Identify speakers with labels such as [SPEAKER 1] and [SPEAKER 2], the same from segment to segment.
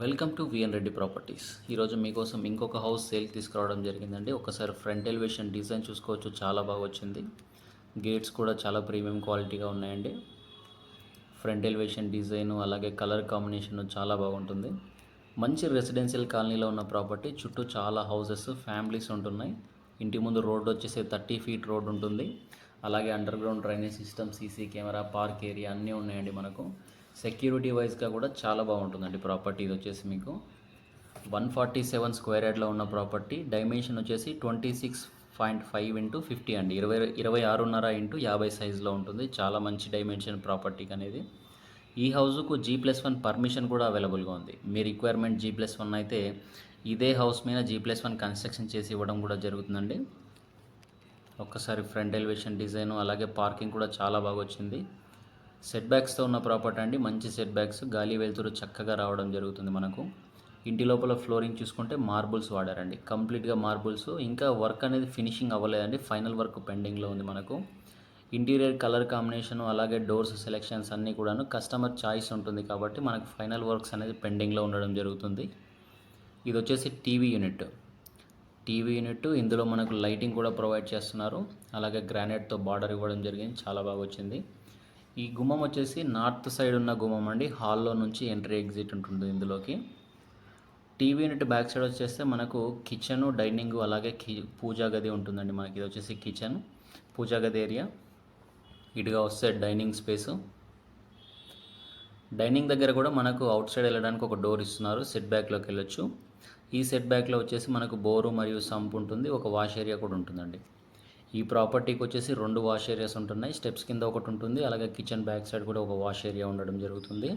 [SPEAKER 1] Welcome to VN Reddy properties. ఈరోజు మీకోసం ఇంకొక హౌస్ సేల్ తీసుకురావడం జరిగిందండి. ఒకసారి ఫ్రంట్ ఎలివేషన్ డిజైన్ చూసుకోవచ్చు, చాలా బాగా వచ్చింది. గేట్స్ కూడా చాలా ప్రీమియం క్వాలిటీగా ఉన్నాయండి. ఫ్రంట్ ఎలివేషన్ డిజైన్ అలాగే కలర్ కాంబినేషన్ చాలా బాగుంటుంది. మంచి రెసిడెన్షియల్ కాలనీలో ఉన్న ప్రాపర్టీ. చుట్టూ చాలా హౌసెస్, ఫ్యామిలీస్ ఉంటున్నాయి. ఇంటి ముందు రోడ్డు వచ్చేసి 30 ఫీట్ రోడ్ ఉంటుంది. అలాగే under ground drainage system, CC camera, park area అన్నీ ఉన్నాయండి. మనకు సెక్యూరిటీ వైజ్గా కూడా చాలా బాగుంటుందండి ప్రాపర్టీ. ఇది వచ్చేసి మీకు 147 స్క్వేర్ యార్డ్లో ఉన్న ప్రాపర్టీ. డైమెన్షన్ వచ్చేసి 26.5 ఇంటూ 50 అండి. 26.5 ఇంటూ 50 సైజులో ఉంటుంది. చాలా మంచి డైమెన్షన్ ప్రాపర్టీకి అనేది. ఈ హౌస్కు G+1 పర్మిషన్ కూడా అవైలబుల్గా ఉంది. మీ రిక్వైర్మెంట్ G+1 అయితే ఇదే హౌస్ మీద G+1 కన్స్ట్రక్షన్ చేసి ఇవ్వడం కూడా జరుగుతుందండి. ఒక్కసారి ఫ్రంట్ ఎలివేషన్ డిజైన్ అలాగే పార్కింగ్ కూడా చాలా బాగా వచ్చింది. సెట్ బ్యాక్స్తో ఉన్న ప్రాపర్టీ అండి. మంచి సెట్ బ్యాక్స్, గాలి వెలుతురు చక్కగా రావడం జరుగుతుంది. మనకు ఇంటి లోపల ఫ్లోరింగ్ చూసుకుంటే మార్బుల్స్ వాడారండి, కంప్లీట్గా మార్బుల్స్. ఇంకా వర్క్ అనేది ఫినిషింగ్ అవ్వలేదండి, ఫైనల్ వర్క్ పెండింగ్లో ఉంది. మనకు ఇంటీరియర్ కలర్ కాంబినేషన్ అలాగే డోర్స్ సెలెక్షన్స్ అన్నీ కూడాను కస్టమర్ చాయిస్ ఉంటుంది కాబట్టి మనకు ఫైనల్ వర్క్స్ అనేది పెండింగ్లో ఉండడం జరుగుతుంది. ఇది వచ్చేసి టీవీ యూనిట్. ఇందులో మనకు లైటింగ్ కూడా ప్రొవైడ్ చేస్తున్నారు. అలాగే గ్రానైట్తో బార్డర్ ఇవ్వడం జరిగింది, చాలా బాగా వచ్చింది. ఈ గుమ్మం వచ్చేసి నార్త్ సైడ్ ఉన్న గుమ్మం అండి. హాల్లో నుంచి ఎంట్రీ ఎగ్జిట్ ఉంటుంది ఇందులోకి. టీవీ యూనిట్ బ్యాక్ సైడ్ వచ్చేస్తే మనకు కిచెను, డైనింగ్ అలాగే పూజా గది ఉంటుందండి. మనకి ఇది వచ్చేసి కిచెన్, పూజా గది ఏరియా. ఇటుగా వస్తే డైనింగ్ స్పేసు. డైనింగ్ దగ్గర కూడా మనకు అవుట్ సైడ్ వెళ్ళడానికి ఒక డోర్ ఇస్తున్నారు, సెట్ బ్యాక్లోకి వెళ్ళొచ్చు. ఈ సెట్ బ్యాక్లో వచ్చేసి మనకు బోరు మరియు సంప్ ఉంటుంది, ఒక వాష్ ఏరియా కూడా ఉంటుందండి. ఈ ప్రాపర్టీకి వచ్చేసి 2 వాష్ ఏరియాస్ ఉంటున్నాయి. స్టెప్స్ కింద ఒకటి ఉంటుంది, అలాగే కిచెన్ బ్యాక్ సైడ్ కూడా ఒక వాష్ ఏరియా ఉండడం జరుగుతుంది.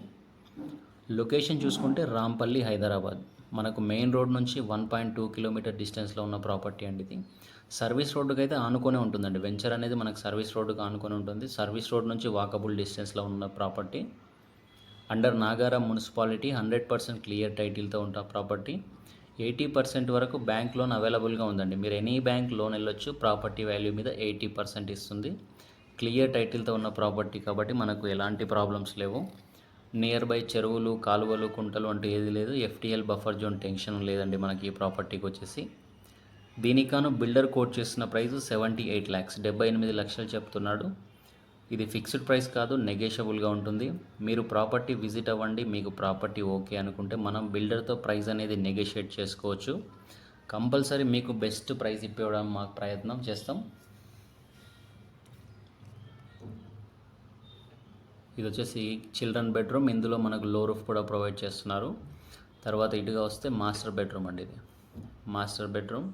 [SPEAKER 1] లొకేషన్ చూసుకుంటే రాంపల్లి, హైదరాబాద్. మనకు మెయిన్ రోడ్ నుంచి 1.2 కిలోమీటర్ డిస్టెన్స్లో ఉన్న ప్రాపర్టీ అండి ఇది. సర్వీస్ రోడ్డుకి అయితే ఆనుకొనే ఉంటుందండి. వెంచర్ అనేది మనకు సర్వీస్ రోడ్డుకి ఆనుకొని ఉంటుంది. సర్వీస్ రోడ్ నుంచి వాకబుల్ డిస్టెన్స్లో ఉన్న property. Under Nagaram municipality, 100% clear టైటిల్తో ఉన్న ప్రాపర్టీ. 80% వరకు బ్యాంక్ లోన్ అవైలబుల్గా ఉందండి. మీరు ఎనీ బ్యాంక్ లోన్ వెళ్ళొచ్చు. ప్రాపర్టీ వాల్యూ మీద 80% ఇస్తుంది. క్లియర్ టైటిల్తో ఉన్న ప్రాపర్టీ కాబట్టి మనకు ఎలాంటి ప్రాబ్లమ్స్ లేవు. నియర్ బై చెరువులు, కాలువలు, కుంటలు అంటూ ఏది లేదు. FTL బఫర్ జోన్ టెన్షన్ లేదండి మనకి ఈ ప్రాపర్టీకి వచ్చేసి. దీనికాను బిల్డర్ కోట్ చేస్తున్న ప్రైస్ 78 lakhs, 78 లక్షలు చెప్తున్నాడు. ఇది ఫిక్స్డ్ ప్రైస్ కాదు, నెగోషియబుల్గా ఉంటుంది. మీరు ప్రాపర్టీ విజిట్ అవ్వండి. మీకు ప్రాపర్టీ ఓకే అనుకుంటే మనం బిల్డర్తో ప్రైస్ అనేది నెగోషియేట్ చేసుకోవచ్చు. కంపల్సరీ మీకు బెస్ట్ ప్రైస్ ఇప్పించడం మాకు ప్రయత్నం చేస్తాం. ఇది వచ్చేసి చిల్డ్రన్ బెడ్రూమ్. ఇందులో మనకు లో రూఫ్ కూడా ప్రొవైడ్ చేస్తున్నారు. తర్వాత ఇటుగా వస్తే మాస్టర్ బెడ్రూమ్ అండి. ఇది మాస్టర్ బెడ్రూమ్.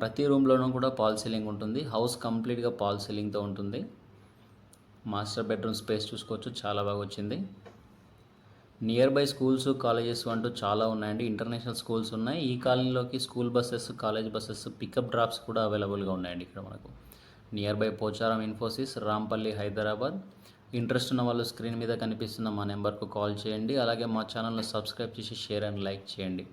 [SPEAKER 1] ప్రతి రూమ్లోనూ కూడా పాల్ సీలింగ్ ఉంటుంది. హౌస్ కంప్లీట్గా పాల్ సీలింగ్తో ఉంటుంది. మాస్టర్ బెడ్రూమ్ స్పేస్ చూసుకోవచ్చు, చాలా బాగా వచ్చింది. నియర్ బై స్కూల్స్, కాలేజెస్ అంటూ చాలా ఉన్నాయండి. ఇంటర్నేషనల్ స్కూల్స్ ఉన్నాయి. ఈ కాలనీలోకి school buses, college buses, pickup drops కూడా అవైలబుల్గా ఉన్నాయండి ఇక్కడ మనకు. Nearby Pocharam Infosys, Rampalli, Hyderabad. Interest ఉన్న వాళ్ళు స్క్రీన్ మీద కనిపిస్తున్న మా నెంబర్కు కాల్ చేయండి. అలాగే మా ఛానల్ను సబ్స్క్రైబ్ చేసి షేర్ అండ్ లైక్ చేయండి.